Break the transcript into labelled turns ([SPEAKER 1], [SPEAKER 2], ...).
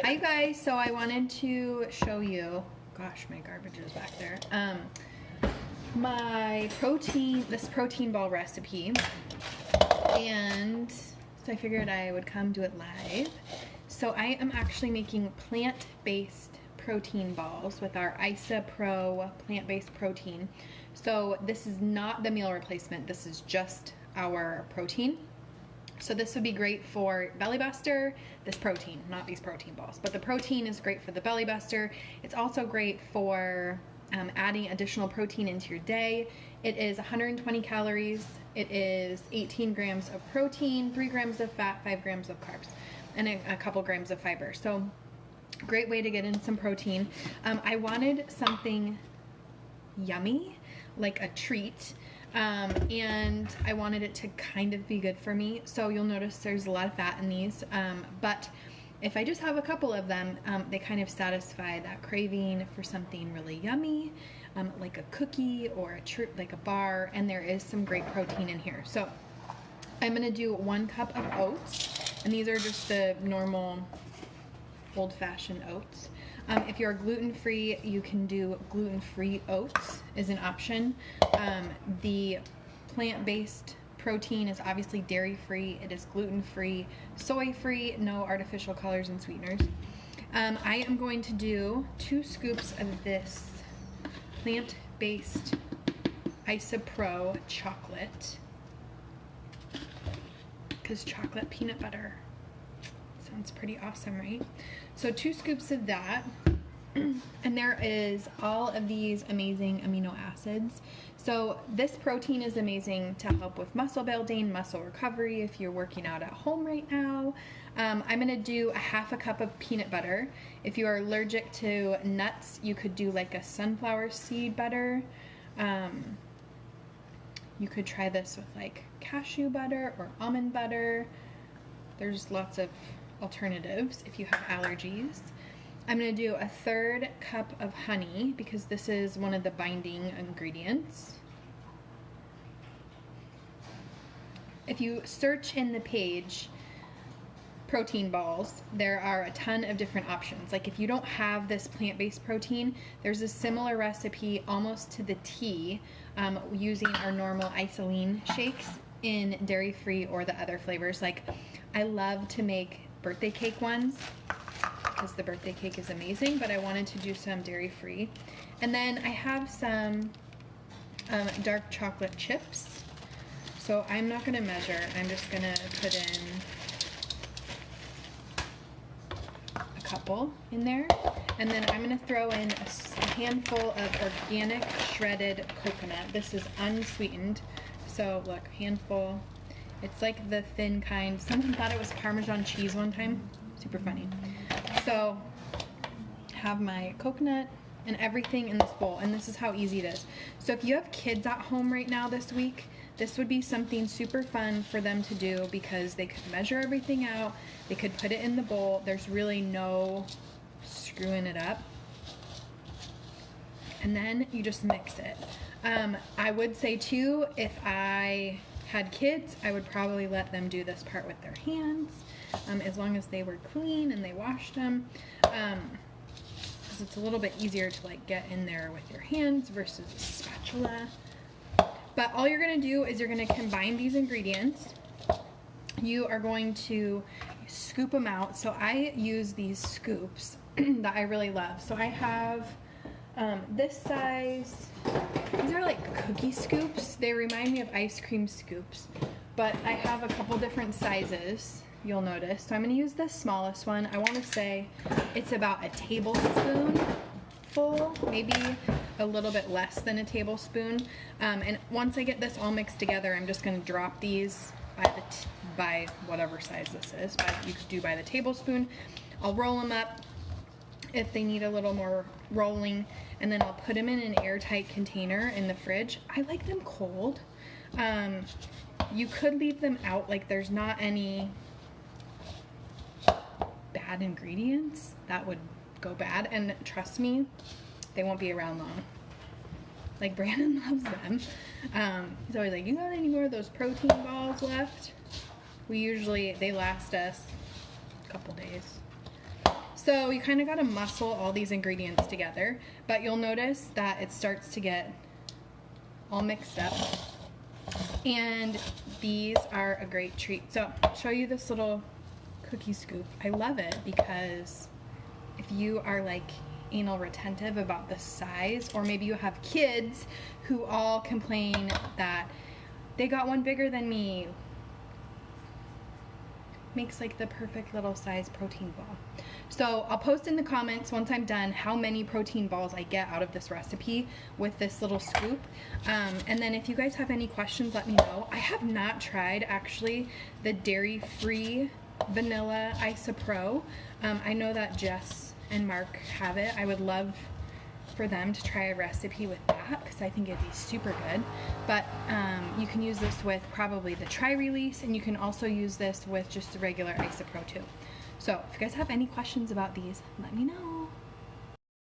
[SPEAKER 1] Hi guys, so I wanted to show you, gosh, my garbage is back there, this protein ball recipe, and so I figured I would come do it live. So I am actually making plant-based protein balls with our Isapro plant-based protein. So this is not the meal replacement, this is just our protein. So this would be great for belly buster, this protein, not these protein balls, but the protein is great for the belly buster. It's also great for adding additional protein into your day. It is 120 calories, it is 18 grams of protein, 3 grams of fat, 5 grams of carbs, and a couple grams of fiber. So great way to get in some protein. I wanted something yummy, like a treat. And I wanted it to kind of be good for me. So you'll notice there's a lot of fat in these, but if I just have a couple of them, they kind of satisfy that craving for something really yummy, like a cookie or like a bar, and there is some great protein in here. So I'm gonna do 1 cup of oats, and these are just the normal old-fashioned oats. If you're gluten-free, you can do gluten-free oats is an option. The plant-based protein is obviously dairy-free. It is gluten-free, soy-free, no artificial colors and sweeteners. I am going to do 2 scoops of this plant-based Isapro chocolate, because chocolate peanut butter sounds pretty awesome, right? So 2 scoops of that, and there is all of these amazing amino acids. So this protein is amazing to help with muscle building, muscle recovery if you're working out at home right now. I'm gonna do a 1/2 cup of peanut butter. If you are allergic to nuts, you could do like a sunflower seed butter. You could try this with like cashew butter or almond butter. There's lots of alternatives if you have allergies. I'm going to do a 1/3 cup of honey because this is one of the binding ingredients. If you search in the page protein balls, there are a ton of different options. Like if you don't have this plant-based protein, there's a similar recipe almost to the T using our normal isolene shakes in dairy-free or the other flavors. Like I love to make birthday cake ones because the birthday cake is amazing, but I wanted to do some dairy-free. And then I have some dark chocolate chips. So I'm not going to measure, I'm just going to put in a couple in there. And then I'm going to throw in a handful of organic shredded coconut. This is unsweetened. So look, handful. It's like the thin kind. Someone thought it was Parmesan cheese one time. Super funny. So have my coconut and everything in this bowl, and this is how easy it is. So if you have kids at home right now this week, this would be something super fun for them to do because they could measure everything out, they could put it in the bowl, there's really no screwing it up, and then you just mix it. I would say too, if I had kids, I would probably let them do this part with their hands, as long as they were clean and they washed them, because it's a little bit easier to like get in there with your hands versus a spatula. But all you're going to do is you're going to combine these ingredients. You are going to scoop them out. So I use these scoops that I really love. So I have this size. These are like cookie scoops. They remind me of ice cream scoops, but I have a couple different sizes, you'll notice. So I'm going to use the smallest one. I want to say it's about a tablespoon full, maybe a little bit less than a tablespoon. And once I get this all mixed together, I'm just going to drop these by whatever size this is, but you could do by the tablespoon. I'll roll them up if they need a little more rolling, and then I'll put them in an airtight container in the fridge. I like them cold. You could leave them out, like there's not any bad ingredients that would go bad, and trust me, they won't be around long. Like Brandon loves them. He's always like, you got any more of those protein balls left? They last us a couple days. So you kind of got to muscle all these ingredients together, but you'll notice that it starts to get all mixed up. And these are a great treat. So I'll show you this little cookie scoop. I love it because if you are like anal retentive about the size, or maybe you have kids who all complain that they got one bigger than me, makes like the perfect little size protein ball. So I'll post in the comments once I'm done how many protein balls I get out of this recipe with this little scoop. And then if you guys have any questions, let me know. I have not tried actually the dairy-free vanilla Isapro. I know that Jess and Mark have it. I would love for them to try a recipe with that because I think it'd be super good. But you can use this with probably the tri-release, and you can also use this with just the regular Isapro too. So if you guys have any questions about these, let me know.